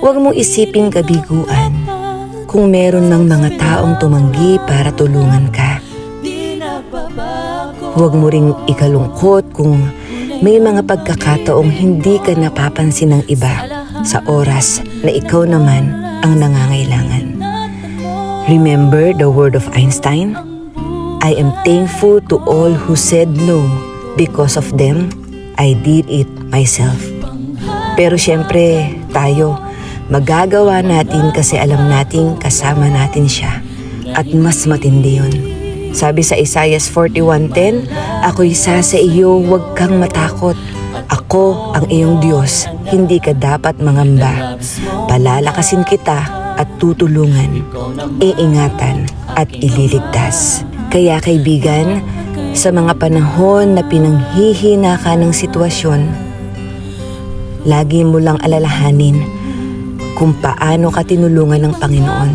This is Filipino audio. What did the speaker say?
Huwag mong isiping kabiguan kung meron ng mga taong tumanggi para tulungan ka. Huwag mo ring ikalungkot kung may mga pagkakataong hindi ka napapansin ng iba sa oras na ikaw naman ang nangangailangan. Remember the word of Einstein? I am thankful to all who said no. Because of them, I did it myself. Pero syempre, tayo, magagawa natin kasi alam nating kasama natin siya. At mas matindi yun. Sabi sa Isaiah 41:10, ako'y isa sa iyo, huwag kang matakot. Ako ang iyong Diyos, hindi ka dapat mangamba. Palalakasin kita at tutulungan, iingatan at ililigtas. Kaya kaibigan, sa mga panahon na pinanghihina ka ng sitwasyon, lagi mo lang alalahanin kung paano ka tinulungan ng Panginoon.